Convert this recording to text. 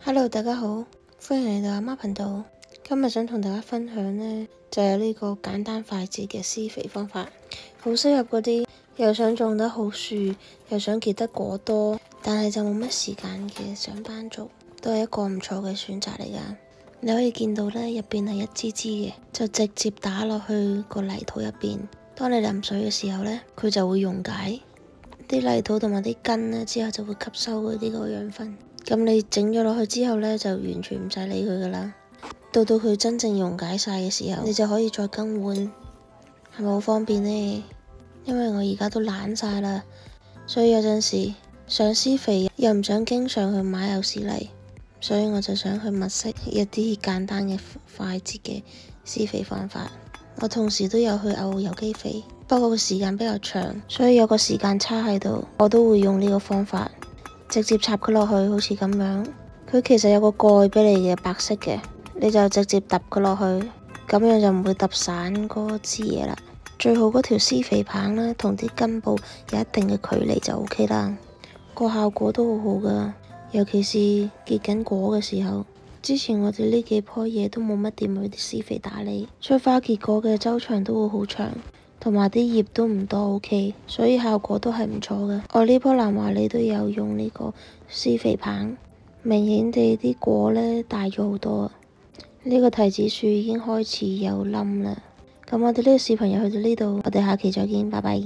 Hello，大家好，歡迎嚟到阿媽頻道。今日想同大家分享呢，就有呢個簡單快捷嘅施肥方法，好適合嗰啲又想種得好樹，又想結得果多，但係就冇乜時間嘅上班族，都係一個唔錯嘅選擇嚟㗎。你可以見到呢，入邊係一支支嘅，就直接打落去個泥土入邊。當你淋水嘅時候呢，佢就會溶解啲泥土同埋啲根呢，之後就會吸收嗰啲個養分。咁你整咗落去之後呢，就完全唔使理佢噶啦。到佢真正溶解晒嘅時候，你就可以再更換，係咪好方便呢？因為我而家都懶晒啦，所以有陣時想施肥又唔想經常去買有時嚟，所以我就想去物色一啲簡單嘅快捷嘅施肥方法。我同時都有去漚有機肥，不過個時間比較長，所以有個時間差喺度，我都會用呢個方法。直接插佢落去，好似咁樣。佢其實有個蓋俾你嘅，白色嘅，你就直接揼佢落去，咁樣就唔會揼散嗰支嘢啦。最好嗰條施肥棒啦，同啲根部有一定嘅距離就 OK 啦。個效果都好好噶，尤其是結緊果嘅時候。之前我哋呢幾棵嘢都冇乜點去啲施肥打理，出花結果嘅周長都會好長。同埋啲葉都唔多 OK，所以效果都係唔錯嘅。我呢棵南華梨都有用呢個施肥棒，明顯地啲果呢大咗好多。呢個提子樹已經開始有冧啦。咁我哋呢個視頻又去到呢度，我哋下期再見，拜拜。